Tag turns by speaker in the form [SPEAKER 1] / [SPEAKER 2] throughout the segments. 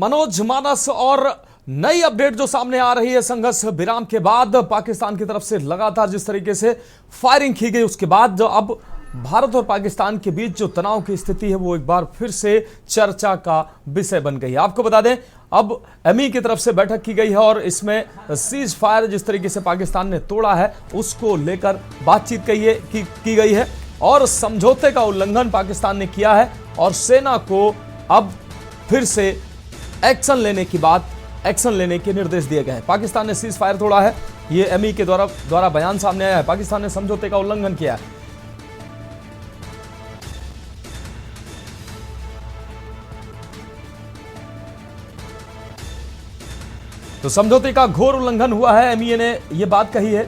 [SPEAKER 1] मनोज मानस और नई अपडेट जो सामने आ रही है संघर्ष विराम के बाद पाकिस्तान की तरफ से लगातार जिस तरीके से फायरिंग की गई उसके बाद जो अब भारत और पाकिस्तान के बीच जो तनाव की स्थिति है वो एक बार फिर से चर्चा का विषय बन गई है। आपको बता दें अब एमई की तरफ से बैठक की गई है और इसमें सीज फायर जिस तरीके से पाकिस्तान ने तोड़ा है उसको लेकर बातचीत की गई है और समझौते का उल्लंघन पाकिस्तान ने किया है और सेना को अब फिर से एक्शन लेने के निर्देश दिए गए हैं। पाकिस्तान ने सीज फायर तोड़ा है, ये एमई के द्वारा बयान सामने आया है। पाकिस्तान ने समझौते का उल्लंघन किया है। तो समझौते का घोर उल्लंघन हुआ है, एमईए ने यह बात कही है।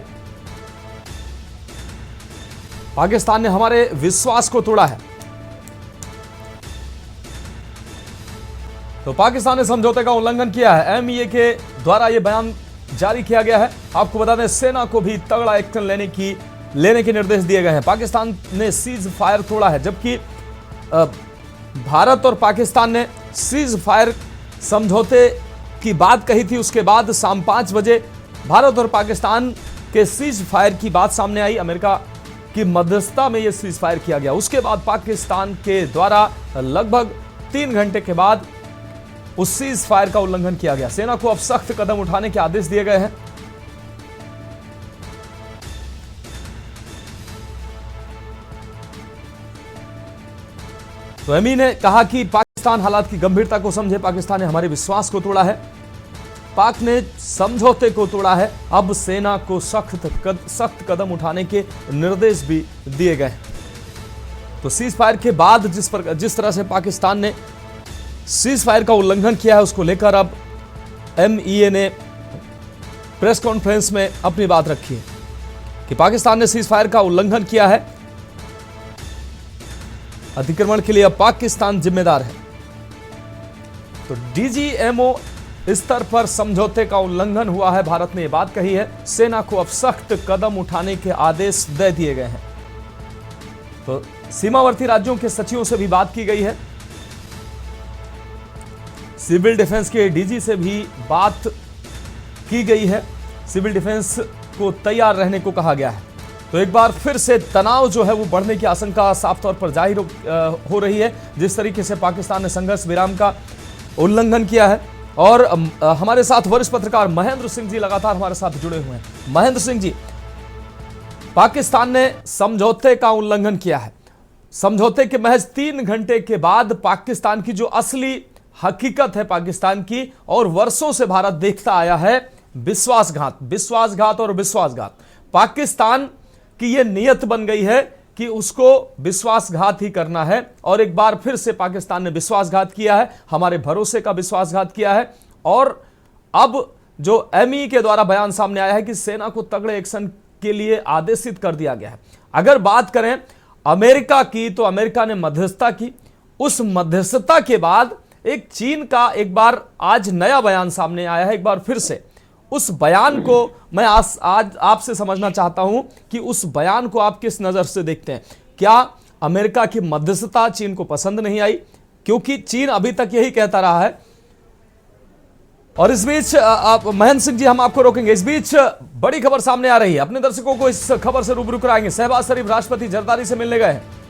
[SPEAKER 1] पाकिस्तान ने हमारे विश्वास को तोड़ा है। तो पाकिस्तान ने समझौते का उल्लंघन किया है, एमईए के द्वारा यह बयान जारी किया गया है। आपको बता दें सेना को भी तगड़ा एक्शन लेने के निर्देश दिए गए हैं। पाकिस्तान ने सीज फायर तोड़ा है, जबकि भारत और पाकिस्तान ने सीज फायर समझौते की बात कही थी। उसके बाद शाम 5 बजे भारत और पाकिस्तान के सीज फायर की बात सामने आई। अमेरिका की मध्यस्थता में यह सीज फायर किया गया। उसके बाद पाकिस्तान के द्वारा लगभग 3 घंटे के बाद उस सीज फायर का उल्लंघन किया गया। सेना को अब सख्त कदम उठाने के आदेश दिए गए हैं। तो एमई ने कहा कि पाकिस्तान हालात की गंभीरता को समझे, पाकिस्तान ने हमारे विश्वास को तोड़ा है, पाक ने समझौते को तोड़ा है। अब सेना को सख्त कदम उठाने के निर्देश भी दिए गए हैं। तो सीज फायर के बाद जिस तरह से पाकिस्तान ने सीज फायर का उल्लंघन किया है उसको लेकर अब एमईए ने प्रेस कॉन्फ्रेंस में अपनी बात रखी है कि पाकिस्तान ने सीज फायर का उल्लंघन किया है, अतिक्रमण के लिए अब पाकिस्तान जिम्मेदार है। तो डीजीएमओ स्तर पर समझौते का उल्लंघन हुआ है, भारत ने यह बात कही है। सेना को अब सख्त कदम उठाने के आदेश दे दिए गए हैं। तो सीमावर्ती राज्यों के सचिवों से भी बात की गई है। सिविल डिफेंस के डीजी से भी बात की गई है। सिविल डिफेंस को तैयार रहने को कहा गया है। तो एक बार फिर से तनाव जो है वो बढ़ने की आशंका साफ तौर पर जाहिर हो रही है। जिस तरीके से पाकिस्तान ने संघर्ष विराम का उल्लंघन किया है और हमारे साथ वरिष्ठ पत्रकार महेंद्र सिंह जी लगातार हमारे साथ जुड़े हुए हैं। महेंद्र सिंह जी, पाकिस्तान ने समझौते का उल्लंघन किया है। समझौते के महज 3 घंटे के बाद पाकिस्तान की जो असली हकीकत है पाकिस्तान की और वर्षों से भारत देखता आया है, विश्वासघात और विश्वासघात। पाकिस्तान की यह नियत बन गई है कि उसको विश्वासघात ही करना है और एक बार फिर से पाकिस्तान ने विश्वासघात किया है, हमारे भरोसे का विश्वासघात किया है। और अब जो एमई के द्वारा बयान सामने आया है कि सेना को तगड़े एक्शन के लिए आदेशित कर दिया गया है। अगर बात करें अमेरिका की, तो अमेरिका ने मध्यस्थता की। उस मध्यस्थता के बाद एक चीन का एक बार आज नया बयान सामने आया है। एक बार फिर से उस बयान को मैं आज आपसे समझना चाहता हूं कि उस बयान को आप किस नजर से देखते हैं। क्या अमेरिका की मध्यस्थता चीन को पसंद नहीं आई? क्योंकि चीन अभी तक यही कहता रहा है। और इस बीच महेंद्र सिंह जी, हम आपको रोकेंगे। इस बीच बड़ी खबर सामने आ रही है, अपने दर्शकों को इस खबर से रूबरू कराएंगे। शहबाज शरीफ राष्ट्रपति जरदारी से मिलने गए हैं।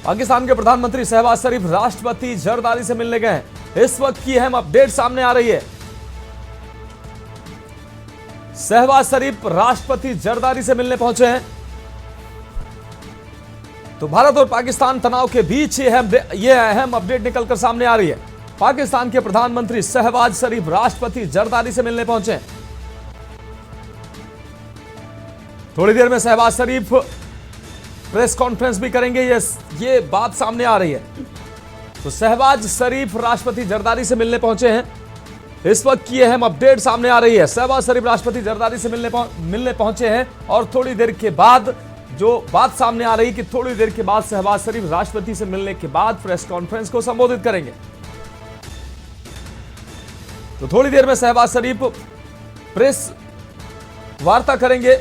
[SPEAKER 1] पाकिस्तान के प्रधानमंत्री शहबाज शरीफ राष्ट्रपति जरदारी से मिलने गए हैं। इस वक्त की अहम अपडेट सामने आ रही है। शहबाज शरीफ राष्ट्रपति जरदारी से मिलने पहुंचे हैं। तो भारत और पाकिस्तान तनाव के बीच यह अहम अपडेट निकलकर सामने आ रही है। पाकिस्तान के प्रधानमंत्री शहबाज शरीफ राष्ट्रपति जरदारी से मिलने पहुंचे हैं। थोड़ी देर में शहबाज शरीफ प्रेस कॉन्फ्रेंस भी करेंगे, ये बात सामने आ रही है। तो शहबाज शरीफ राष्ट्रपति जरदारी से मिलने पहुंचे हैं। इस वक्त की अहम अपडेट सामने आ रही है। शहबाज शरीफ राष्ट्रपति जरदारी से मिलने पहुंचे हैं और थोड़ी देर के बाद जो बात सामने आ रही कि थोड़ी देर के बाद शहबाज शरीफ राष्ट्रपति से मिलने के बाद प्रेस कॉन्फ्रेंस को संबोधित करेंगे। तो थोड़ी देर में शहबाज शरीफ प्रेस वार्ता करेंगे।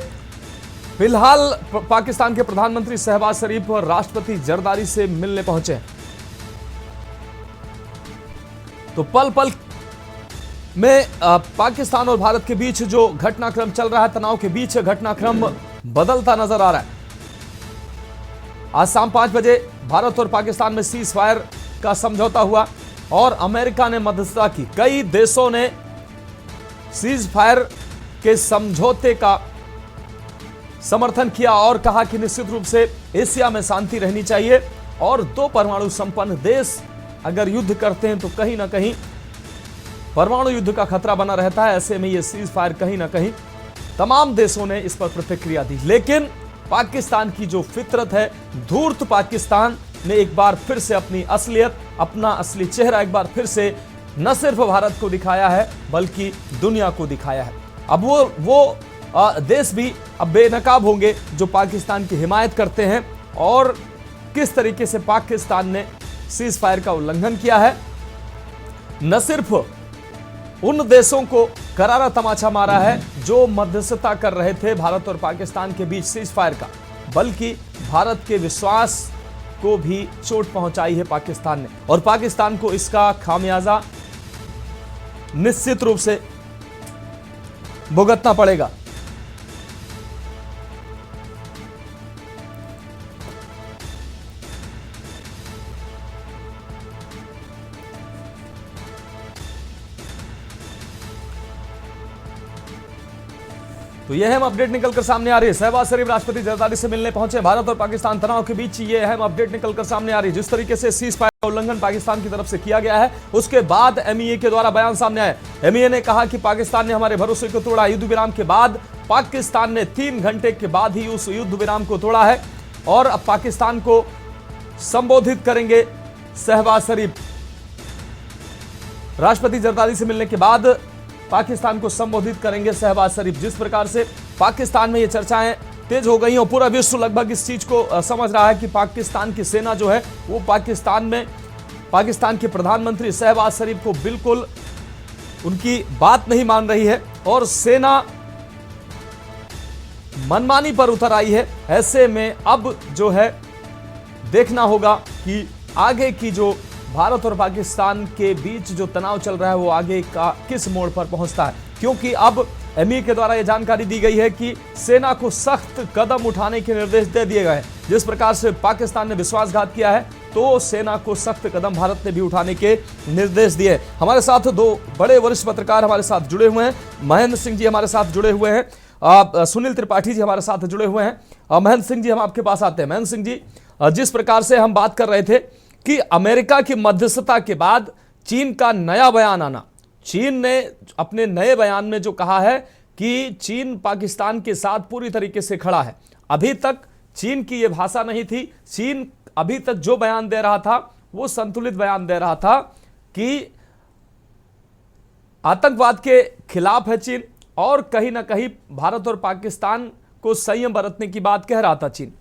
[SPEAKER 1] फिलहाल पाकिस्तान के प्रधानमंत्री शहबाज शरीफ और राष्ट्रपति जरदारी से मिलने पहुंचे हैं। तो पल पल में पाकिस्तान और भारत के बीच जो घटनाक्रम चल रहा है, तनाव के बीच घटनाक्रम बदलता नजर आ रहा है। आज शाम 5 बजे भारत और पाकिस्तान में सीज फायर का समझौता हुआ और अमेरिका ने मध्यस्थता की। कई देशों ने सीज फायर के समझौते का समर्थन किया और कहा कि निश्चित रूप से एशिया में शांति रहनी चाहिए और 2 परमाणु संपन्न देश अगर युद्ध करते हैं तो कहीं ना कहीं परमाणु युद्ध का खतरा बना रहता है। ऐसे में यह सीज फायर कहीं ना कहीं तमाम देशों ने इस पर प्रतिक्रिया दी। लेकिन पाकिस्तान की जो फितरत है, धूर्त पाकिस्तान ने एक बार फिर से अपनी असलियत, अपना असली चेहरा एक बार फिर से न सिर्फ भारत को दिखाया है बल्कि दुनिया को दिखाया है। अब वो देश भी अब बेनकाब होंगे जो पाकिस्तान की हिमायत करते हैं और किस तरीके से पाकिस्तान ने सीज फायर का उल्लंघन किया है। न सिर्फ उन देशों को करारा तमाचा मारा है जो मध्यस्थता कर रहे थे भारत और पाकिस्तान के बीच सीज फायर का, बल्कि भारत के विश्वास को भी चोट पहुंचाई है पाकिस्तान ने और पाकिस्तान को इसका खामियाजा निश्चित रूप से भुगतना पड़ेगा। तो यह अहम अपडेट निकलकर सामने आ रही है। शहबाज शरीफ राष्ट्रपति जरदारी से मिलने पहुंचे। भारत और पाकिस्तान तनाव के बीच ये अहम अपडेट निकलकर सामने आ रही है। जिस तरीके से सीज फायर का उल्लंघन पाकिस्तान की तरफ से किया गया है, उसके बाद एमईए के द्वारा बयान सामने आया। एमईए ने कहा कि पाकिस्तान ने हमारे भरोसे को तोड़ा। युद्ध विराम के बाद पाकिस्तान ने 3 घंटे के बाद ही उस युद्ध विराम को तोड़ा है और अब पाकिस्तान को संबोधित करेंगे शहबाज शरीफ। राष्ट्रपति जरदारी से मिलने के बाद पाकिस्तान को संबोधित करेंगे शहबाज शरीफ। जिस प्रकार से पाकिस्तान में ये चर्चाएं तेज हो गई और पूरा विश्व लगभग इस चीज को समझ रहा है कि पाकिस्तान की सेना जो है वो पाकिस्तान के प्रधानमंत्री शहबाज शरीफ को बिल्कुल उनकी बात नहीं मान रही है और सेना मनमानी पर उतर आई है। ऐसे में अब जो है देखना होगा कि आगे की जो भारत और पाकिस्तान के बीच जो तनाव चल रहा है वो आगे का किस मोड़ पर पहुंचता है, क्योंकि अब एमईए के द्वारा यह जानकारी दी गई है कि सेना को सख्त कदम उठाने के निर्देश दे दिए गए हैं। जिस प्रकार से पाकिस्तान ने विश्वासघात किया है तो सेना को सख्त कदम भारत ने भी उठाने के निर्देश दिए। हमारे साथ 2 बड़े वरिष्ठ पत्रकार हमारे साथ जुड़े हुए हैं। महेंद्र सिंह जी हमारे साथ जुड़े हुए हैं, सुनील त्रिपाठी जी हमारे साथ जुड़े हुए हैं। महेंद्र सिंह जी, हम आपके पास आते हैं। महेंद्र सिंह जी, जिस प्रकार से हम बात कर रहे थे कि अमेरिका की मध्यस्थता के बाद चीन का नया बयान आना, चीन ने अपने नए बयान में जो कहा है कि चीन पाकिस्तान के साथ पूरी तरीके से खड़ा है। अभी तक चीन की यह भाषा नहीं थी। चीन अभी तक जो बयान दे रहा था वो संतुलित बयान दे रहा था कि आतंकवाद के खिलाफ है चीन और कहीं ना कहीं भारत और पाकिस्तान को संयम बरतने की बात कह रहा था चीन।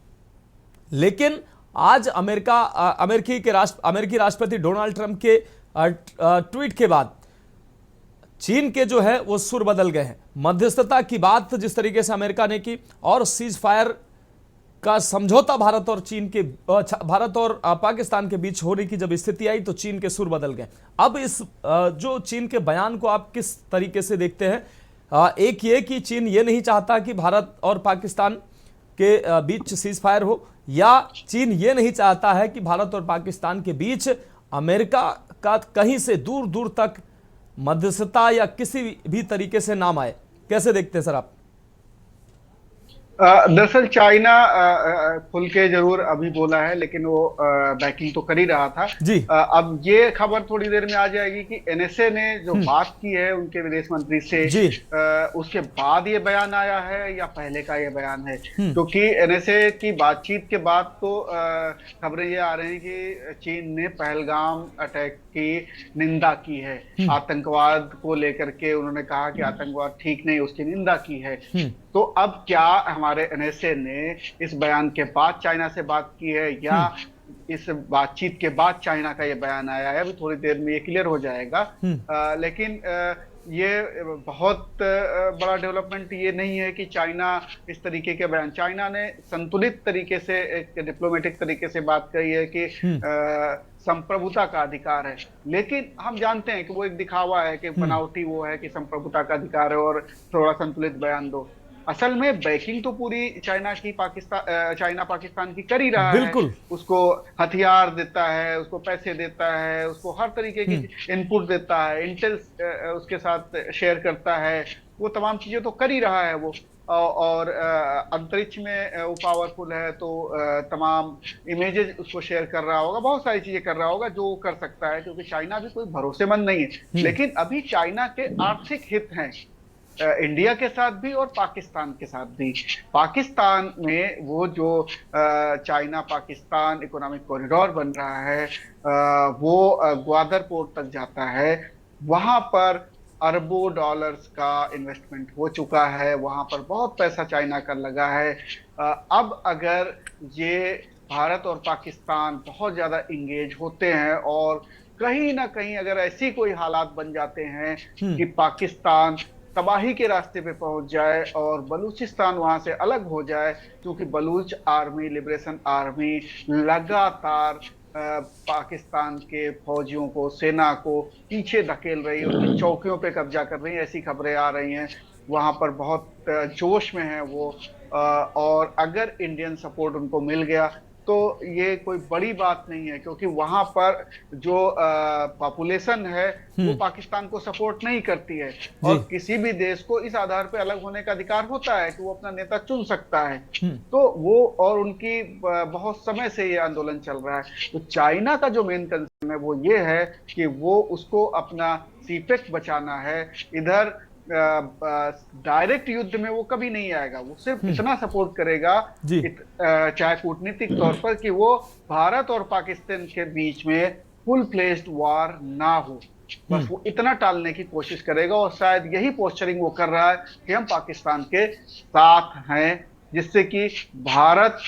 [SPEAKER 1] लेकिन आज अमेरिकी राष्ट्रपति डोनाल्ड ट्रंप के ट्वीट के बाद चीन के जो है वो सुर बदल गए हैं। मध्यस्थता की बात जिस तरीके से अमेरिका ने की और सीज फायर का समझौता भारत और पाकिस्तान के बीच होने की जब स्थिति आई तो चीन के सुर बदल गए। अब इस जो चीन के बयान को आप किस तरीके से देखते हैं? एक ये कि चीन ये नहीं चाहता कि भारत और पाकिस्तान के बीच सीज फायर हो, या चीन ये नहीं चाहता है कि भारत और पाकिस्तान के बीच अमेरिका का कहीं से दूर दूर तक मध्यस्थता या किसी भी तरीके से नाम आए? कैसे देखते हैं सर आप?
[SPEAKER 2] दरअसल चाइना खुल के जरूर अभी बोला है, लेकिन वो बैकिंग तो कर ही रहा था
[SPEAKER 1] जी।
[SPEAKER 2] अब ये खबर थोड़ी देर में आ जाएगी कि एनएसए ने जो बात की है उनके विदेश मंत्री से उसके बाद ये बयान आया है या पहले का ये बयान है। क्योंकि एनएसए की बातचीत के बाद तो खबरें ये आ रही हैं कि चीन ने पहलगाम अटैक की निंदा की है। आतंकवाद को लेकर के उन्होंने कहा कि आतंकवाद ठीक नहीं, उसकी निंदा की है। तो अब क्या हमारे एनएसए ने इस बयान के बाद चाइना से बात की है या इस बातचीत के बाद चाइना का ये बयान आया है, अभी थोड़ी देर में ये क्लियर हो जाएगा। लेकिन ये बहुत बड़ा डेवलपमेंट ये नहीं है कि चाइना इस तरीके के बयान, चाइना ने संतुलित तरीके से, एक डिप्लोमेटिक तरीके से बात कही है कि संप्रभुता का अधिकार है, लेकिन हम जानते हैं कि वो एक दिखावा है, कि बनावटी वो है कि संप्रभुता का अधिकार है और थोड़ा संतुलित बयान दो। असल में बैकिंग तो पूरी चाइना पाकिस्तान की कर ही रहा है, उसको हथियार देता है, उसको पैसे देता है, उसको हर तरीके की इनपुट देता है, इंटेल उसके साथ शेयर करता है, वो तमाम चीजें तो कर ही रहा है वो। और अंतरिक्ष में वो पावरफुल है, तो तमाम इमेजेस उसको शेयर कर रहा होगा, बहुत सारी चीजें कर रहा होगा जो कर सकता है, क्योंकि चाइना भी कोई भरोसेमंद नहीं है। लेकिन अभी चाइना के आर्थिक हित हैं इंडिया के साथ भी और पाकिस्तान के साथ भी। पाकिस्तान में वो जो चाइना पाकिस्तान इकोनॉमिक कॉरिडोर बन रहा है, वो ग्वादर पोर्ट तक जाता है, वहां पर अरबों डॉलर्स का इन्वेस्टमेंट हो चुका है, वहां पर बहुत पैसा चाइना का लगा है। अब अगर ये भारत और पाकिस्तान बहुत ज्यादा इंगेज होते हैं और कहीं ना कहीं अगर ऐसी कोई हालात बन जाते हैं कि पाकिस्तान तबाही के रास्ते पे पहुंच जाए और बलूचिस्तान वहां से अलग हो जाए, क्योंकि बलूच आर्मी, लिबरेशन आर्मी लगातार पाकिस्तान के फौजियों को, सेना को पीछे धकेल रही है, उनकी चौकियों पे कब्जा कर रही है, ऐसी खबरें आ रही हैं। वहां पर बहुत जोश में है वो, और अगर इंडियन सपोर्ट उनको मिल गया तो ये कोई बड़ी बात नहीं है, क्योंकि वहां पर जो पॉपुलेशन है वो पाकिस्तान को सपोर्ट नहीं करती है, और किसी भी देश को इस आधार पे अलग होने का अधिकार होता है कि वो अपना नेता चुन सकता है। तो वो, और उनकी बहुत समय से ये आंदोलन चल रहा है। तो चाइना का जो मेन कंसर्न है वो ये है कि वो उसको अपना सीपेक बचाना है। इधर डायरेक्ट युद्ध में वो कभी नहीं आएगा, वो सिर्फ इतना सपोर्ट करेगा चाहे कूटनीतिक तौर पर, कि वो भारत और पाकिस्तान के बीच में फुल फ्लेज्ड वार ना हो, बस वो इतना टालने की कोशिश करेगा। और शायद यही पोस्चरिंग वो कर रहा है कि हम पाकिस्तान के साथ हैं, जिससे कि भारत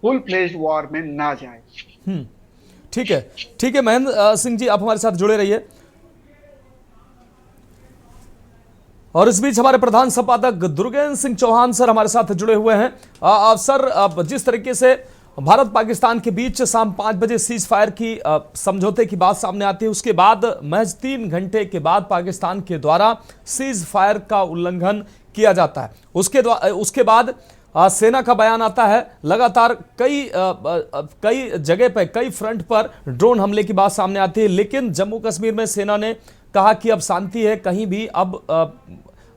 [SPEAKER 2] फुल फ्लेज्ड वॉर में ना जाए।
[SPEAKER 1] ठीक है महेंद्र सिंह जी, आप हमारे साथ जुड़े रहिए। और इस बीच हमारे प्रधान संपादक दुर्गेंद्र सिंह चौहान सर हमारे साथ जुड़े हुए हैं। सर, जिस तरीके से भारत पाकिस्तान के बीच शाम 5 बजे सीज फायर की समझौते की बात सामने आती है, उसके बाद महज 3 घंटे के बाद पाकिस्तान के द्वारा सीज फायर का उल्लंघन किया जाता है। उसके बाद सेना का बयान आता है। लगातार कई जगह पर, कई फ्रंट पर ड्रोन हमले की बात सामने आती है, लेकिन जम्मू कश्मीर में सेना ने कहा कि अब शांति है, कहीं भी अब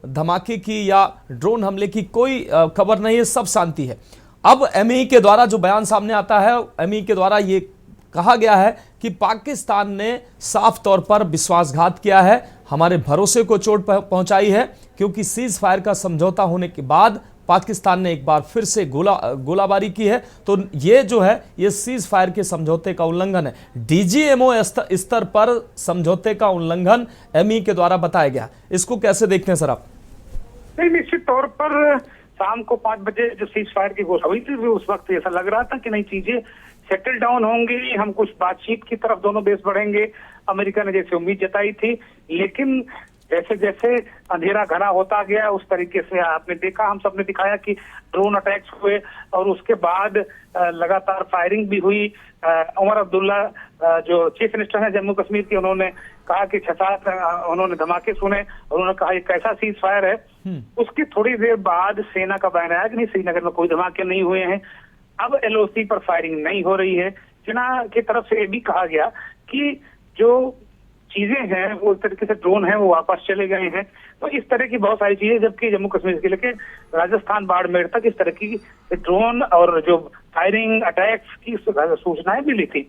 [SPEAKER 1] धमाके की या ड्रोन हमले की कोई खबर नहीं है, सब शांति है। अब एमई के द्वारा जो बयान सामने आता है, एमई के द्वारा ये कहा गया है कि पाकिस्तान ने साफ तौर पर विश्वासघात किया है, हमारे भरोसे को चोट पहुंचाई है, क्योंकि सीज फायर का समझौता होने के बाद पाकिस्तान ने एक बार फिर से गोलाबारी की है। तो ये जो है, ये सीज फायर के समझौते का उल्लंघन है। डीजीएमओ स्तर पर समझौते का उल्लंघन एमई के द्वारा बताया गया। इसको कैसे देखते हैं सर आप?
[SPEAKER 3] नहीं, निश्चित तौर पर शाम को 5 बजे जो सीज फायर की घोषणा हुई थी, उस वक्त ऐसा लग रहा था कि नई चीजें सेटल डाउन होंगी, हम कुछ बातचीत की तरफ दोनों देश बढ़ेंगे। अमेरिका ने जैसे उम्मीद जताई थी, लेकिन जैसे जैसे अंधेरा घना होता गया, उस तरीके से आपने देखा, हम सबने दिखाया कि ड्रोन अटैक्स हुए, और उसके बाद लगातार फायरिंग भी हुई। उमर अब्दुल्ला जो चीफ मिनिस्टर हैं जम्मू कश्मीर के, उन्होंने कहा कि 6-7 उन्होंने धमाके सुने, और उन्होंने कहा ये कैसा सीज फायर है। उसकी थोड़ी देर बाद सेना का बयान आया कि नहीं, श्रीनगर में कोई धमाके नहीं हुए हैं, अब एलओसी पर फायरिंग नहीं हो रही है। सेना की तरफ से ये भी कहा गया कि जो चीजें हैं वो इस तरीके से ड्रोन है वो वापस चले गए हैं। तो इस तरह की बहुत सारी चीजें, जबकि जम्मू कश्मीर के लेके राजस्थान बाड़मेर तक इस तरह की ड्रोन और जो फायरिंग अटैक्स की सूचनाएं मिली थी।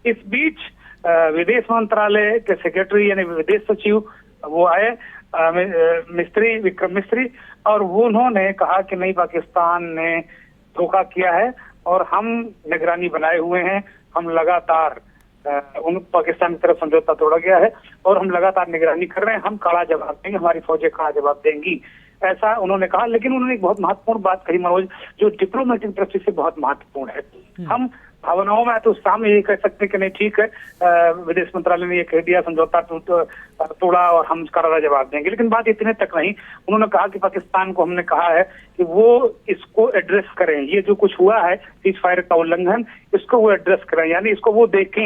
[SPEAKER 3] इस बीच विदेश मंत्रालय के सेक्रेटरी यानी विदेश सचिव वो आए, विक्रम मिस्त्री, और वो उन्होंने कहा कि नहीं, पाकिस्तान ने धोखा किया है और हम निगरानी बनाए हुए हैं, हम लगातार पाकिस्तान की तरफ समझौता तोड़ा गया है और हम लगातार निगरानी कर रहे हैं, हम कड़ा जवाब देंगे, हमारी फौजें कड़ा जवाब देंगी, ऐसा उन्होंने कहा। लेकिन उन्होंने एक बहुत महत्वपूर्ण बात कही मनोज, जो डिप्लोमेटिक दृष्टि से बहुत महत्वपूर्ण है। हम भावनाओं में, तो उस सामने ये कह सकते कि नहीं ठीक है, विदेश मंत्रालय ने ये कह दिया, समझौता तोड़ा और हम करारा जवाब देंगे। लेकिन बात इतने तक नहीं, उन्होंने कहा कि पाकिस्तान को हमने कहा है कि वो इसको एड्रेस करें, ये जो कुछ हुआ है सीज फायर का उल्लंघन, इसको वो एड्रेस करें, यानी इसको वो देखें।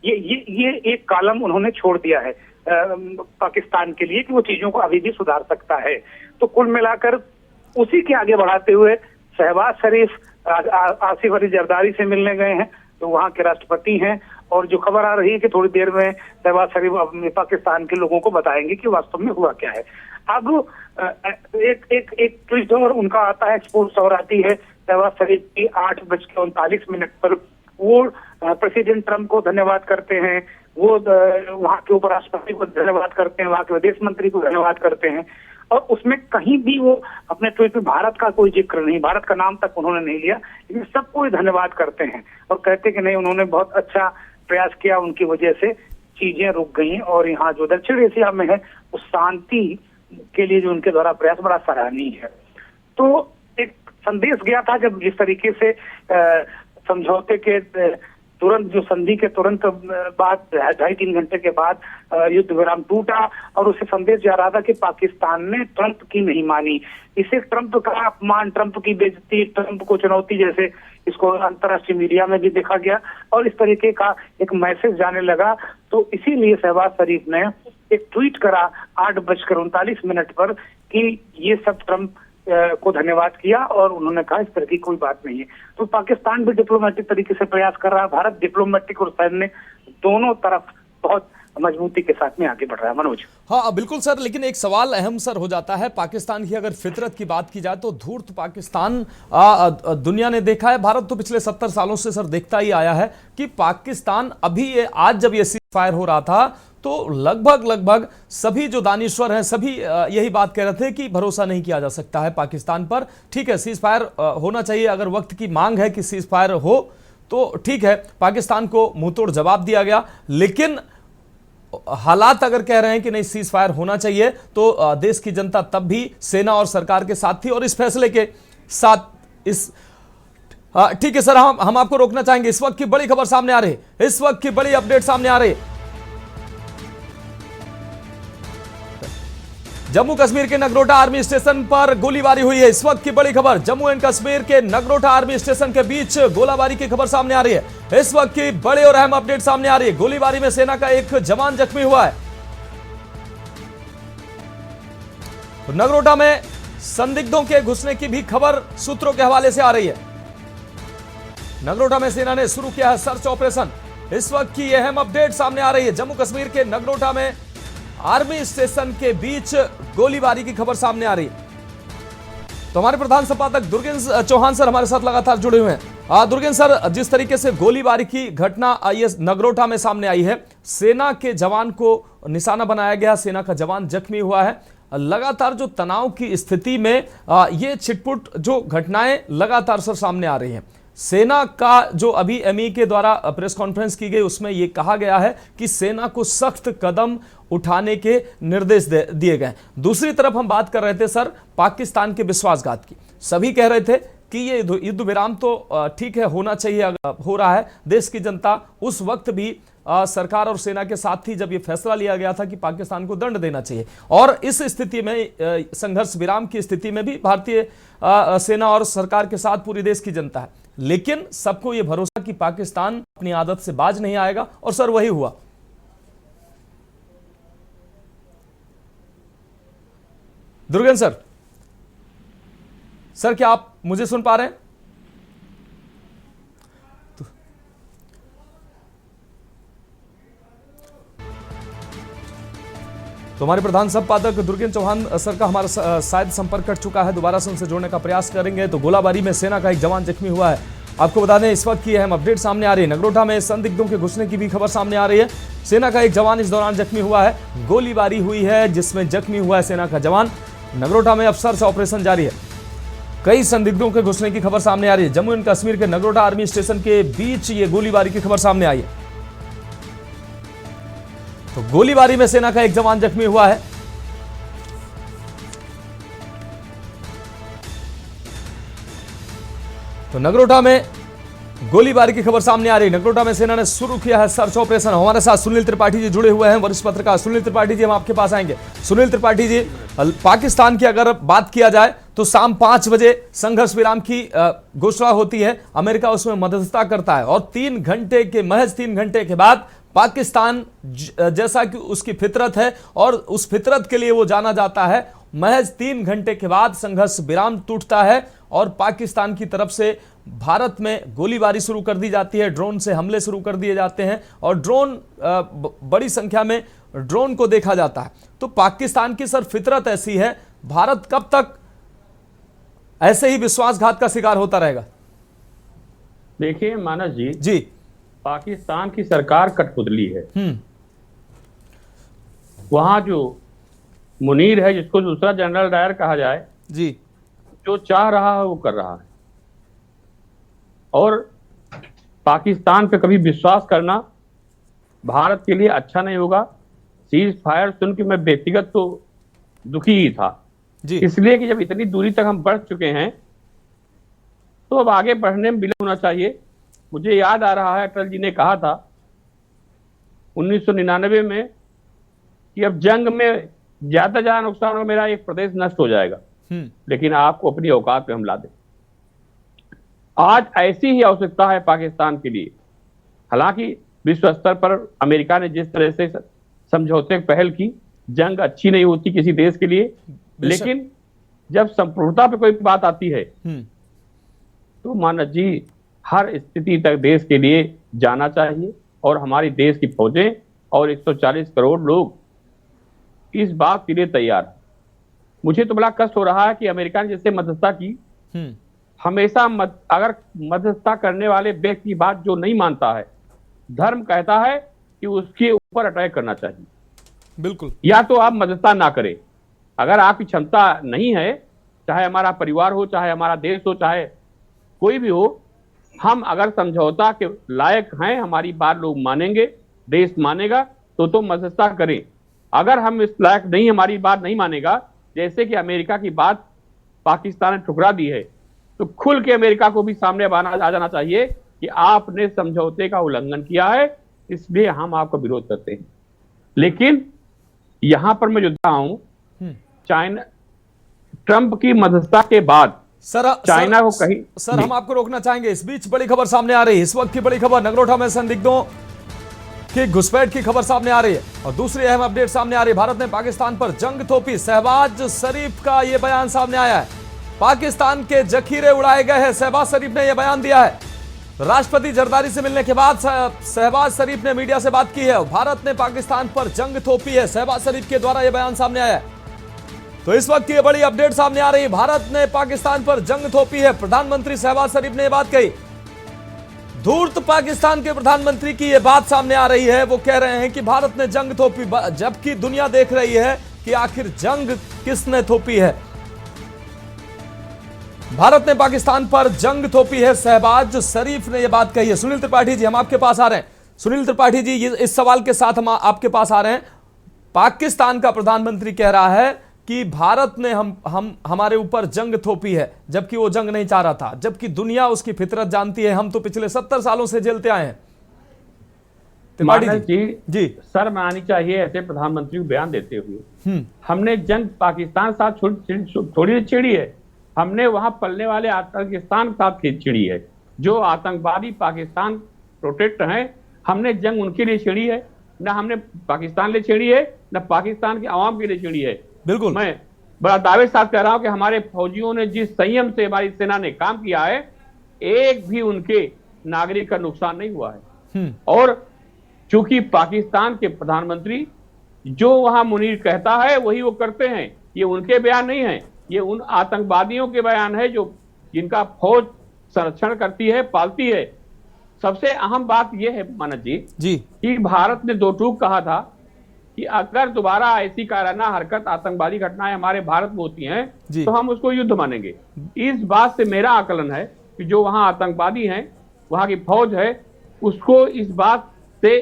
[SPEAKER 3] ये एक कॉलम उन्होंने छोड़ दिया है पाकिस्तान के लिए कि वो चीजों को अभी भी सुधार सकता है। तो कुल मिलाकर उसी के आगे बढ़ाते हुए शहबाज शरीफ आसिफ अली जरदारी से मिलने गए हैं, तो वहाँ के राष्ट्रपति हैं, और जो खबर आ रही है कि थोड़ी देर में शहबाज शरीफ पाकिस्तान के लोगों को बताएंगे कि वास्तव में हुआ क्या है। अब एक ट्वीट और उनका आता है, एक्सपोर्ट और आती है शहबाज शरीफ की 8:39 पर, वो प्रेसिडेंट ट्रंप को धन्यवाद करते हैं, वो वहाँ के उपराष्ट्रपति को धन्यवाद करते हैं, वहाँ के विदेश मंत्री को धन्यवाद करते हैं, और उसमें कहीं भी वो अपने ट्वीट में भारत का कोई जिक्र नहीं, भारत का नाम तक उन्होंने नहीं लिया, लेकिन सबको धन्यवाद करते हैं और कहते कि नहीं, उन्होंने बहुत अच्छा प्रयास किया, उनकी वजह से चीजें रुक गई, और यहाँ जो दक्षिण एशिया में है उस शांति के लिए जो उनके द्वारा प्रयास बड़ा सराहनीय है। तो एक संदेश गया था जब जिस तरीके से समझौते के तुरंत, जो संधि के तुरंत बाद 2.5-3 घंटे के बाद युद्ध विराम टूटा, और उसे संदेश जा रहा था कि पाकिस्तान ने ट्रंप की नहीं मानी, इसे ट्रंप का अपमान, ट्रंप की बेइज्जती, ट्रंप को चुनौती, जैसे इसको अंतर्राष्ट्रीय मीडिया में भी देखा गया और इस तरीके का एक मैसेज जाने लगा। तो इसीलिए शहबाज शरीफ ने एक ट्वीट करा 8:39 पर कि ये सब ट्रंप को धन्यवाद किया, और उन्होंने कहा इस तरह की कोई बात नहीं है। तो पाकिस्तान भी डिप्लोमेटिक तरीके से प्रयास कर रहा है, भारत डिप्लोमेटिक और सैन्य दोनों तरफ बहुत मजबूती के साथ में आगे बढ़ रहा है। मनोज।
[SPEAKER 1] हाँ बिल्कुल सर, लेकिन एक सवाल अहम सर हो जाता है, पाकिस्तान की अगर फितरत की बात की जाए तो धूर्त पाकिस्तान दुनिया ने देखा है, भारत तो पिछले 70 सालों से सर देखता ही आया है कि पाकिस्तान अभी आज जब ये सीज फायर हो रहा था तो लगभग सभी जो दानिश्वर हैं सभी यही बात कह रहे थे कि भरोसा नहीं किया जा सकता है पाकिस्तान पर। ठीक है, सीज फायर होना चाहिए, अगर वक्त की मांग है कि सीज फायर हो तो ठीक है, पाकिस्तान को मुंहतोड़ जवाब दिया गया, लेकिन हालात अगर कह रहे हैं कि नहीं सीज फायर होना चाहिए तो देश की जनता तब भी सेना और सरकार के साथ थी और इस फैसले के साथ इस ठीक है सर, हम आपको रोकना चाहेंगे। इस वक्त की बड़ी खबर सामने आ रही है, इस वक्त की बड़ी अपडेट सामने आ रही है। जम्मू कश्मीर के नगरोटा आर्मी स्टेशन पर गोलीबारी हुई है, इस वक्त की बड़ी खबर। जम्मू एंड कश्मीर के नगरोटा आर्मी स्टेशन के बीच गोलीबारी की खबर सामने आ रही है, इस वक्त की बड़ी और अहम अपडेट सामने आ रही है। गोलीबारी में सेना का एक जवान जख्मी हुआ है। नगरोटा में संदिग्धों के घुसने की भी खबर सूत्रों के हवाले से आ रही है। नगरोटा में सेना ने शुरू किया है सर्च ऑपरेशन, इस वक्त की अहम अपडेट सामने आ रही है। जम्मू कश्मीर के नगरोटा में आर्मी स्टेशन के बीच गोलीबारी की खबर सामने आ रही है। तो हमारे प्रधान संपादक दुर्गेंद्र चौहान सर हमारे साथ लगातार जुड़े हुए हैं। दुर्गेंद्र सर, जिस तरीके से गोलीबारी की घटना ये नगरोटा में सामने आई है, सेना के जवान को निशाना बनाया गया, सेना का जवान जख्मी हुआ है, लगातार जो तनाव की स्थिति में ये छिटपुट जो घटनाएं लगातार सर सामने आ रही हैं। सेना का जो अभी एमई के द्वारा प्रेस कॉन्फ्रेंस की गई उसमें यह कहा गया है कि सेना को सख्त कदम उठाने के निर्देश दिए गए। दूसरी तरफ हम बात कर रहे थे सर पाकिस्तान के विश्वासघात की, सभी कह रहे थे कि ये युद्ध विराम तो ठीक है होना चाहिए, हो रहा है। देश की जनता उस वक्त भी सरकार और सेना के साथ थी जब ये फैसला लिया गया था कि पाकिस्तान को दंड देना चाहिए, और इस स्थिति में संघर्ष विराम की स्थिति में भी भारतीय सेना और सरकार के साथ पूरी देश की जनता है। लेकिन सबको यह भरोसा कि पाकिस्तान अपनी आदत से बाज नहीं आएगा, और सर वही हुआ। दुर्गेंद्र सर क्या आप मुझे सुन पा रहे हैं? तो हमारे प्रधान संपादक दुर्गेंद्र चौहान सर का हमारा शायद संपर्क कट चुका है, दोबारा से उनसे जोड़ने का प्रयास करेंगे। तो गोलाबारी में सेना का एक जवान जख्मी हुआ है। आपको बता दें इस वक्त की अहम अपडेट सामने आ रही है। नगरोटा में संदिग्धों के घुसने की भी खबर सामने आ रही है। सेना का एक जवान इस दौरान जख्मी हुआ है। गोलीबारी हुई है जिसमें जख्मी हुआ है सेना का जवान। नगरोटा में अब सर्च ऑपरेशन जारी है। कई संदिग्धों के घुसने की खबर सामने आ रही है। जम्मू एंड कश्मीर के नगरोटा आर्मी स्टेशन के बीच ये गोलीबारी की खबर सामने आई है। तो गोलीबारी में सेना का एक जवान जख्मी हुआ है। तो नगरोटा में गोलीबारी की खबर सामने आ रही। नगरोटा में सेना ने शुरू किया है सर्च ऑपरेशन। हमारे साथ सुनील त्रिपाठी जी जुड़े हुए हैं, वरिष्ठ पत्रकार। सुनील त्रिपाठी जी, हम आपके पास आएंगे। सुनील त्रिपाठी जी, पाकिस्तान की अगर बात किया जाए तो शाम 5 बजे संघर्ष विराम की घोषणा होती है, अमेरिका उसमें मध्यस्थता करता है और महज 3 घंटे के बाद पाकिस्तान, जैसा कि उसकी फितरत है और उस फितरत के लिए वो जाना जाता है, महज 3 घंटे के बाद संघर्ष विराम टूटता है और पाकिस्तान की तरफ से भारत में गोलीबारी शुरू कर दी जाती है, ड्रोन से हमले शुरू कर दिए जाते हैं और बड़ी संख्या में ड्रोन को देखा जाता है। तो पाकिस्तान की सर फितरत ऐसी है, भारत कब तक ऐसे ही विश्वासघात का शिकार होता रहेगा?
[SPEAKER 4] देखिए मानस जी,
[SPEAKER 1] जी,
[SPEAKER 4] पाकिस्तान की सरकार कठपुतली है। वहां जो मुनीर है, जिसको दूसरा जनरल डायर कहा जाए,
[SPEAKER 1] जी,
[SPEAKER 4] जो चाह रहा है वो कर रहा है और पाकिस्तान पे कभी विश्वास करना भारत के लिए अच्छा नहीं होगा। सीज फायर सुन के मैं व्यक्तिगत तो दुखी ही था, इसलिए कि जब इतनी दूरी तक हम बढ़ चुके हैं तो अब आगे बढ़ने में विलंब होना चाहिए। मुझे याद आ रहा है अटल जी ने कहा था 1999 में कि अब जंग में ज्यादा नुकसान हो, मेरा एक प्रदेश नष्ट हो जाएगा, लेकिन आपको अपनी औकात पे हम ला दें। आज ऐसी ही आवश्यकता है पाकिस्तान के लिए। हालांकि विश्व स्तर पर अमेरिका ने जिस तरह से समझौते पहल की, जंग अच्छी नहीं होती किसी देश के लिए, लेकिन जब संपूर्णता पे कोई बात आती है तो मानस जी हर स्थिति तक देश के लिए जाना चाहिए और हमारी देश की फौजें और 140 करोड़ लोग इस बात के लिए तैयार है। मुझे तो बड़ा कष्ट हो रहा है कि अमेरिका ने जैसे मध्यस्थता की, हमेशा अगर मध्यस्थता करने वाले व्यक्ति की बात जो नहीं मानता है, धर्म कहता है कि उसके ऊपर अटैक करना चाहिए।
[SPEAKER 1] बिल्कुल, या
[SPEAKER 4] तो आप मध्यस्थता ना करें। अगर आपकी क्षमता नहीं है, चाहे हमारा परिवार हो, चाहे हमारा देश हो, चाहे कोई भी हो, हम अगर समझौता के लायक हैं, हमारी बात लोग मानेंगे, देश मानेगा, तो मध्यस्थता करें। अगर हम इस लायक नहीं, हमारी बात नहीं मानेगा, जैसे कि अमेरिका की बात पाकिस्तान ने ठुकरा दी है, तो खुल के अमेरिका को भी सामने आ जाना चाहिए कि आपने समझौते का उल्लंघन किया है, इसलिए हम आपका विरोध करते हैं। लेकिन यहां पर मैं जो हूं, चाइना, ट्रंप की मध्यस्थता के बाद चाइना को कहीं,
[SPEAKER 1] सर हम आपको रोकना चाहेंगे। इस बीच बड़ी खबर सामने आ रही है, इस वक्त की बड़ी खबर, नगरोटा में संदिग्धों की घुसपैठ की खबर सामने आ रही है और दूसरी अहम अपडेट सामने आ रही है। भारत ने पाकिस्तान पर जंग थोपी, शहबाज शरीफ का यह बयान सामने आया है। पाकिस्तान के जखीरे उड़ाए गए हैं, शहबाज शरीफ ने यह बयान दिया है। राष्ट्रपति जरदारी से मिलने के बाद शहबाज शरीफ ने मीडिया से बात की है। भारत ने पाकिस्तान पर जंग थोपी है, शहबाज शरीफ के द्वारा यह बयान सामने आया है। तो इस वक्त ये बड़ी अपडेट सामने आ रही है, भारत ने पाकिस्तान पर जंग थोपी है। प्रधानमंत्री शहबाज शरीफ ने यह बात कही। धूर्त पाकिस्तान के प्रधानमंत्री की यह बात सामने आ रही है। वो कह रहे हैं कि भारत ने जंग थोपी, जबकि दुनिया देख रही है कि आखिर जंग किसने थोपी है। भारत ने पाकिस्तान पर जंग थोपी है, शहबाज शरीफ ने यह बात कही है। सुनील त्रिपाठी जी, हम आपके पास आ रहे हैं। सुनील त्रिपाठी जी, इस सवाल के साथ हम आपके पास आ रहे हैं। पाकिस्तान का प्रधानमंत्री कह रहा है कि भारत ने हमारे ऊपर जंग थोपी है, जबकि वो जंग नहीं चाह रहा था, जबकि दुनिया उसकी फितरत जानती है। हम तो पिछले 70 सालों से झेलते आए हैं।
[SPEAKER 4] जी सर, माननी चाहिए ऐसे प्रधानमंत्री को बयान देते हुए। हमने जंग पाकिस्तान साथ थोड़ी छिड़ी है, हमने वहां पलने वाले पाकिस्तान के साथ छिड़ी है। जो आतंकवादी पाकिस्तान प्रोटेक्ट हैं, हमने जंग उनके लिए छिड़ी है, न हमने पाकिस्तान लिए छिड़ी है, न पाकिस्तान की आवाम के लिए छिड़ी है।
[SPEAKER 1] बिल्कुल,
[SPEAKER 4] मैं बड़ा दावे के साथ कह रहा हूं कि हमारे फौजियों ने जिस संयम से हमारी सेना ने काम किया है, एक भी उनके नागरिक का नुकसान नहीं हुआ है। और चूंकि पाकिस्तान के प्रधानमंत्री जो वहां मुनीर कहता है वही वो करते हैं, ये उनके बयान नहीं है, ये उन आतंकवादियों के बयान है जो जिनका फौज संरक्षण करती है, पालती है। सबसे अहम बात यह है मानस जी कि भारत ने दो टूक कहा था कि अगर दोबारा ऐसी कायराना हरकत, आतंकवादी घटनाएं हमारे भारत में होती हैं तो हम उसको युद्ध मानेंगे। इस बात से मेरा आकलन है कि जो वहां आतंकवादी हैं, वहां की फौज है, उसको इस बात से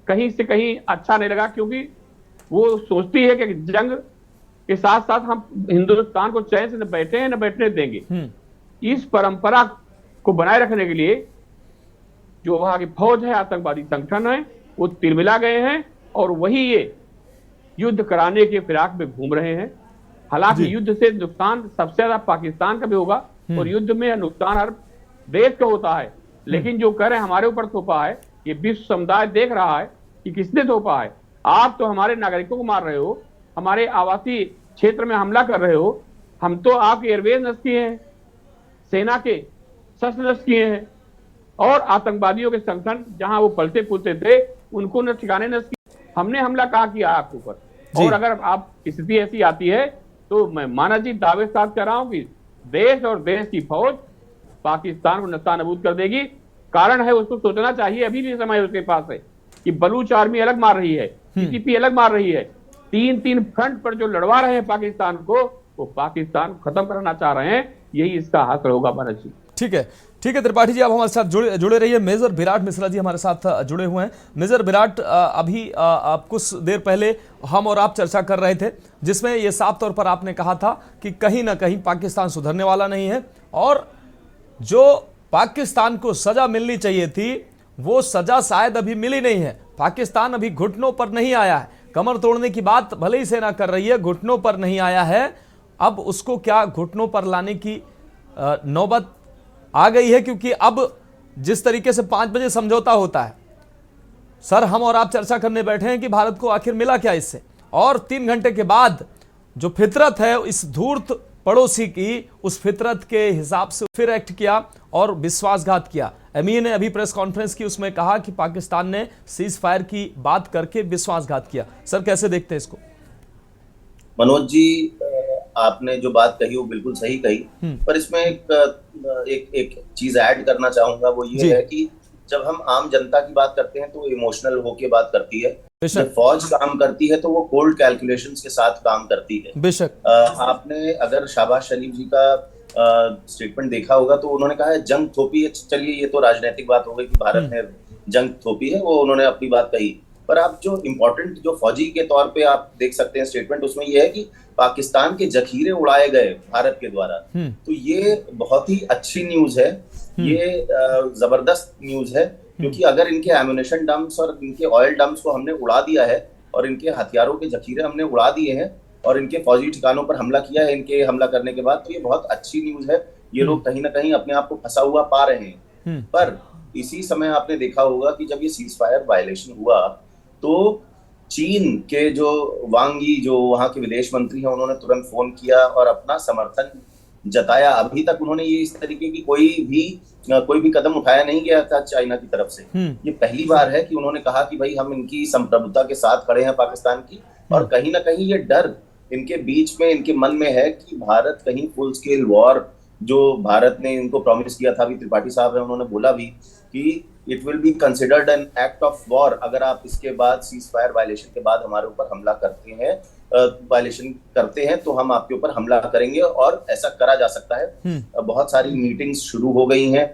[SPEAKER 4] कहीं अच्छा नहीं लगा, क्योंकि वो सोचती है कि जंग के साथ साथ हम हिंदुस्तान को चैन से न बैठे हैं न बैठने देंगे। इस परंपरा को बनाए रखने के लिए जो वहां की फौज है, आतंकवादी संगठन है, वो तिलमिला गए हैं और वही ये युद्ध कराने के फिराक में घूम रहे हैं। हालांकि युद्ध से नुकसान सबसे ज्यादा पाकिस्तान का भी होगा और युद्ध में नुकसान हर देश का होता है, लेकिन जो कर हमारे ऊपर थोपा है, ये विश्व समुदाय देख रहा है कि किसने थोपा है। आप तो हमारे नागरिकों को मार रहे हो, हमारे आवासीय क्षेत्र में हमला कर रहे हो, हम तो आपके एयरवेज नष्ट किए हैं, सेना के शस्त्र नष्ट किए हैं और आतंकवादियों के संगठन जहां वो पलते फूलते थे उनको न ठिकाने नष्ट किए। हमने हमला कहाँ किया आपके ऊपर? और अगर आप स्थिति ऐसी आती है तो मैं माना जी दावे के साथ कर रहा हूं कि देश और देश की फौज पाकिस्तान को नस्तानाबूद कर देगी। कारण है उसको सोचना चाहिए, अभी भी समय उसके पास है कि बलूच आर्मी अलग मार रही है, टीटीपी अलग मार रही है, तीन फ्रंट पर जो लड़वा रहे हैं पाकिस्तान को, वो पाकिस्तान खत्म करना चाह रहे हैं। यही इसका हासिल होगा मनोज जी।
[SPEAKER 1] ठीक है त्रिपाठी जी, आप हमारे साथ जुड़े रहिए। मेजर विराट मिश्रा जी हमारे साथ जुड़े हुए हैं। मेजर विराट, अभी कुछ देर पहले हम और आप चर्चा कर रहे थे जिसमें ये साफ तौर पर आपने कहा था कि कहीं ना कहीं पाकिस्तान सुधरने वाला नहीं है और जो पाकिस्तान को सजा मिलनी चाहिए थी वो सजा शायद अभी मिली नहीं है। पाकिस्तान अभी घुटनों पर नहीं आया है। कमर तोड़ने की बात भले ही सेना कर रही है, घुटनों पर नहीं आया है। अब उसको क्या घुटनों पर लाने की नौबत आ गई है? क्योंकि अब जिस तरीके से 5 बजे समझौता होता है, सर हम और आप चर्चा करने बैठे हैं कि भारत को आखिर मिला क्या इससे, और 3 घंटे के बाद जो फितरत है इस धूर्त पड़ोसी की, उस फितरत के हिसाब से फिर एक्ट किया और विश्वासघात किया। एमईए ने अभी प्रेस कॉन्फ्रेंस की, उसमें कहा कि पाकिस्तान ने सीज फायर की बात करके विश्वासघात किया। सर कैसे देखते हैं इसको?
[SPEAKER 5] मनोज जी, आपने जो बात कही वो बिल्कुल सही कही, पर इसमें एक चीज ऐड करना चाहूंगा, वो ये है कि जब हम आम जनता की बात करते हैं तो इमोशनल होके बात करती है, जब फौज काम करती है तो वो कोल्ड कैलकुलेशंस के साथ काम करती है।
[SPEAKER 1] बेशक
[SPEAKER 5] आपने अगर शहबाज शरीफ जी का स्टेटमेंट देखा होगा तो उन्होंने कहा है जंग थोपी है। चलिए ये तो राजनीतिक बात हो गई कि भारत ने जंग थोपी है, वो उन्होंने अपनी बात कही, पर आप जो इम्पोर्टेंट जो फौजी के तौर पे आप देख सकते हैं स्टेटमेंट, उसमें यह है कि पाकिस्तान के जखीरे उड़ाए गए भारत के द्वारा। तो ये बहुत ही अच्छी न्यूज है, ये जबरदस्त न्यूज है, क्योंकि अगर इनके एम्यूनेशन डंप्स और इनके ऑयल डंप्स को हमने उड़ा दिया है और इनके हथियारों के जखीरे हमने उड़ा दिए हैं और इनके फौजी ठिकानों पर हमला किया है इनके हमला करने के बाद, तो ये बहुत अच्छी न्यूज है। ये लोग कहीं ना कहीं अपने आप को फंसा हुआ पा रहे हैं। पर इसी समय आपने देखा होगा कि जब ये सीज फायर वायलेशन हुआ तो चीन के जो वांग यी, जो वहां के विदेश मंत्री हैं, उन्होंने तुरंत फोन किया और अपना समर्थन जताया। अभी तक उन्होंने ये इस तरीके की कोई भी कदम उठाया नहीं गया था चाइना की तरफ से। ये पहली बार है कि उन्होंने कहा कि भाई हम इनकी संप्रभुता के साथ खड़े हैं पाकिस्तान की, और कहीं ना कहीं ये डर इनके बीच में, इनके मन में है कि भारत कहीं फुल स्केल वॉर, जो भारत ने इनको प्रॉमिस किया था, अभी त्रिपाठी साहब है उन्होंने बोला भी कि it will be considered an act of war अगर आप इसके बाद सीज फायर वायलेशन के बाद हमारे ऊपर हमला करते हैं, वायलेशन करते हैं तो हम आपके ऊपर हमला करेंगे, और ऐसा करा जा सकता है। बहुत सारी मीटिंग्स शुरू हो गई हैं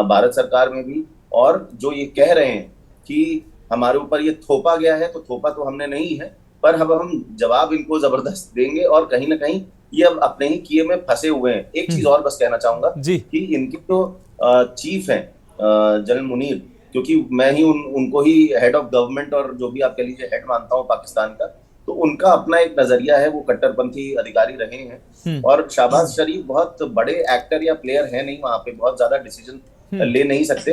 [SPEAKER 5] भारत सरकार में भी, और जो ये कह रहे हैं कि हमारे ऊपर ये थोपा गया है, तो थोपा तो हमने नहीं है, पर अब हम जवाब इनको जबरदस्त देंगे, और कहीं ना कहीं ये अब अपने ही किए में फंसे हुए हैं। एक चीज और बस कहना चाहूंगा कि इनके जो चीफ हैं जनरल मुनीर, क्योंकि मैं ही उनको ही हेड ऑफ गवर्नमेंट और जो भी आप कह लीजिए हेड मानता हूँ पाकिस्तान का, तो उनका अपना एक नजरिया है, वो कट्टरपंथी अधिकारी रहे हैं, और शहबाज शरीफ बहुत बड़े एक्टर या प्लेयर है नहीं, वहां पे बहुत ज्यादा डिसीजन ले नहीं सकते।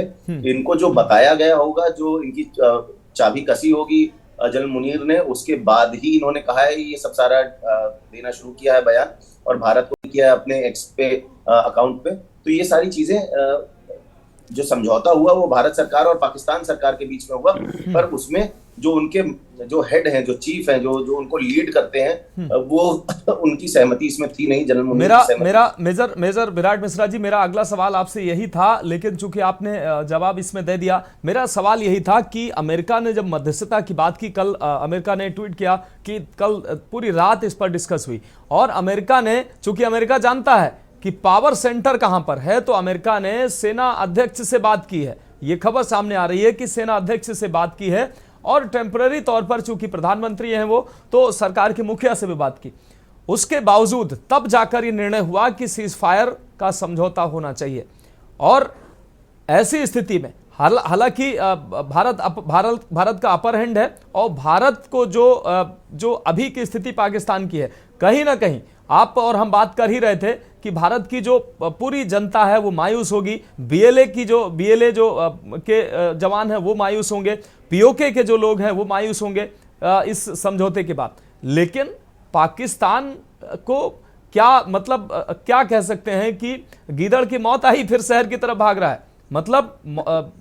[SPEAKER 5] इनको जो बताया गया होगा, जो इनकी चाबी कसी होगी जनरल मुनीर ने, उसके बाद ही इन्होंने कहा है, ये सब सारा देना शुरू किया है बयान, और भारत को किया है अपने एक्स पे अकाउंट पे। तो ये सारी चीजें जो समझौता हुआ वो भारत सरकार और पाकिस्तान सरकार के बीच में हुआ, पर उसमें जो उनके जो हेड हैं, जो चीफ हैं, जो उनको लीड करते हैं, वो उनकी सहमति इसमें थी नहीं। जनरल
[SPEAKER 1] मेरा मेजर विराट मिश्रा जी, मेरा अगला सवाल आपसे यही था, लेकिन चूंकि आपने जवाब इसमें दे दिया। मेरा सवाल यही था कि अमेरिका ने जब मध्यस्थता की बात की, कल अमेरिका ने ट्वीट किया कि कल पूरी रात इस पर डिस्कस हुई, और अमेरिका ने, चूंकि अमेरिका जानता है कि पावर सेंटर कहां पर है, तो अमेरिका ने सेना अध्यक्ष से बात की है। यह खबर सामने आ रही है कि सेना अध्यक्ष से बात की है, और टेम्पररी तौर पर चूंकि प्रधानमंत्री हैं वो, तो सरकार के मुखिया से भी बात की। उसके बावजूद तब जाकर यह निर्णय हुआ कि सीज फायर का समझौता होना चाहिए, और ऐसी स्थिति में हालांकि भारत का अपर हैंड है, और भारत को जो अभी की स्थिति पाकिस्तान की है, कहीं ना कहीं आप और हम बात कर ही रहे थे कि भारत की जो पूरी जनता है वो मायूस होगी, बीएलए के जवान हैं वो मायूस होंगे, पीओके के जो लोग हैं वो मायूस होंगे इस समझौते के बाद। लेकिन पाकिस्तान को क्या मतलब क्या कह सकते हैं कि गीदड़ की मौत आई फिर शहर की तरफ भाग रहा है, मतलब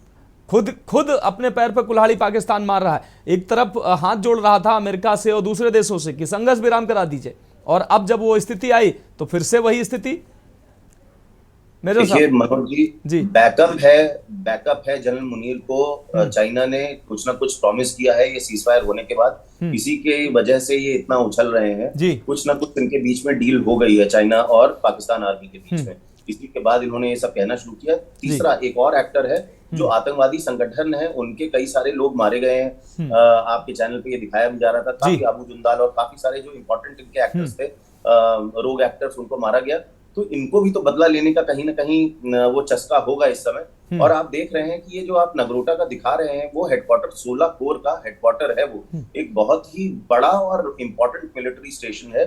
[SPEAKER 1] खुद अपने पैर पर कुल्हाड़ी पाकिस्तान मार रहा है। एक तरफ हाथ जोड़ रहा था अमेरिका से और दूसरे देशों से कि संघर्ष विराम करा दीजिए, और अब जब वो स्थिति आई तो फिर से वही स्थिति।
[SPEAKER 5] देखिए मनोज जी, बैकअप है जनरल मुनीर को। चाइना ने कुछ ना कुछ प्रॉमिस किया है ये सीजफायर होने के बाद, इसी के वजह से ये इतना उछल रहे हैं। कुछ ना कुछ इनके बीच में डील हो गई है चाइना और पाकिस्तान आर्मी के बीच में, इसी के बाद इन्होंने ये सब कहना शुरू किया। तीसरा एक और एक्टर है जो आतंकवादी संगठन है, उनके कई सारे लोग मारे गए हैं। आपके चैनल पे ये दिखाया भी जा रहा था, काफी अबू जुंदाल और काफी सारे जो इंपॉर्टेंट इनके एक्टर्स थे, रोग एक्टर्स, उनको मारा गया। तो इनको भी तो बदला लेने का कहीं ना कहीं वो चस्का होगा इस समय। और आप देख रहे हैं कि ये जो आप नगरोटा का दिखा रहे हैं वो हेडक्वार्टर 16 कोर का हेडक्वार्टर है, वो एक बहुत ही बड़ा और इम्पोर्टेंट मिलिट्री स्टेशन है।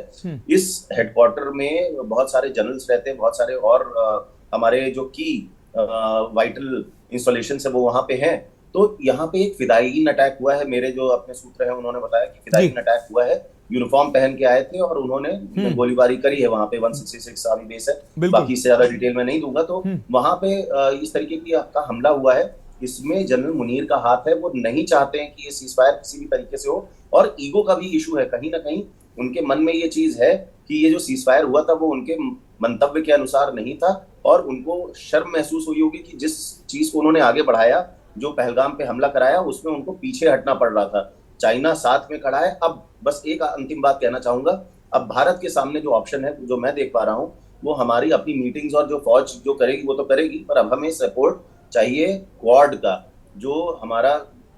[SPEAKER 5] इस हेडक्वार्टर में बहुत सारे जनरल्स रहते हैं, बहुत सारे और हमारे जो की वाइटल इंस्टॉलेशन है वो वहां पे हैं। तो यहाँ पे एक फिदायीन अटैक हुआ है, मेरे जो अपने सूत्र हैं उन्होंने बताया कि फिदायीन अटैक हुआ है, यूनिफॉर्म पहन के आए थे और उन्होंने गोलीबारी करी है वहां पे। 166 आर्मी बेस है, बाकी से ज्यादा डिटेल में नहीं दूंगा। तो वहां पे इस तरीके की आपका हमला हुआ है, इसमें जनरल मुनीर का हाथ है। वो नहीं चाहते हैं कि ये सीजफायर किसी भी तरीके से हो, और ईगो का भी इशू है कहीं ना कहीं। उनके मन में ये चीज है कि ये जो सीजफायर हुआ था वो उनके मंतव्य के अनुसार नहीं था, और उनको शर्म महसूस हुई होगी कि जिस चीज को उन्होंने आगे बढ़ाया, जो पहलगाम पे हमला कराया, उसमें उनको पीछे हटना पड़ रहा था। चाइना साथ में खड़ा है। अब बस एक अंतिम बात कहना चाहूंगा, अब भारत के सामने जो ऑप्शन है जो मैं देख पा रहा हूँ, वो हमारी अपनी मीटिंग्स और जो फौज जो करेगी वो तो करेगी, पर अब हमें सपोर्ट चाहिए क्वाड का। जो हमारा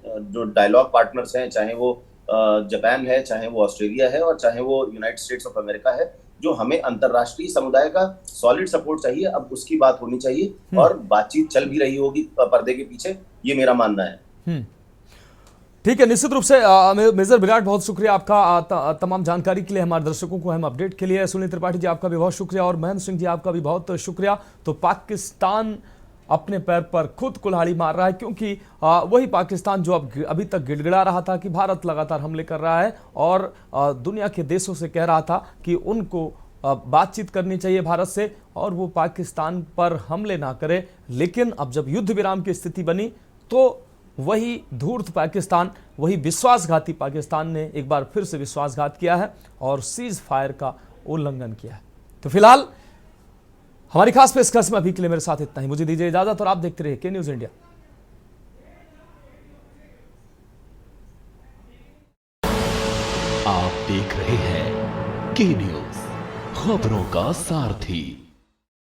[SPEAKER 5] जो डायलॉग पार्टनर्स हैं, चाहे वो जापान है, चाहे वो ऑस्ट्रेलिया है, और चाहे वो यूनाइटेड स्टेट्स ऑफ अमेरिका है, जो हमें अंतरराष्ट्रीय समुदाय का सॉलिड सपोर्ट चाहिए। अब उसकी बात होनी चाहिए, और बातचीत चल भी रही होगी पर्दे के पीछे, ये मेरा मानना है।
[SPEAKER 1] ठीक है, निश्चित रूप से मेजर विराट, बहुत शुक्रिया आपका तमाम जानकारी के लिए, हमारे दर्शकों को हम अपडेट के लिए। सुनील त्रिपाठी जी आपका भी बहुत शुक्रिया, और महेंद्र सिंह जी आपका भी बहुत शुक्रिया। तो पाकिस्तान अपने पैर पर खुद कुल्हाड़ी मार रहा है, क्योंकि वही पाकिस्तान जो अभी तक गिड़गिड़ा रहा था कि भारत लगातार हमले कर रहा है, और दुनिया के देशों से कह रहा था कि उनको बातचीत करनी चाहिए भारत से और वो पाकिस्तान पर हमले ना करे। लेकिन अब जब युद्ध विराम की स्थिति बनी तो वही धूर्त पाकिस्तान, वही विश्वासघाती पाकिस्तान ने एक बार फिर से विश्वासघात किया है और सीज फायर का उल्लंघन किया है। तो फिलहाल हमारी खास पेशकश में अभी के लिए मेरे साथ इतना ही। मुझे दीजिए इजाजत, और आप देखते रहिए के न्यूज इंडिया।
[SPEAKER 6] आप देख रहे हैं के न्यूज, खबरों का सारथी।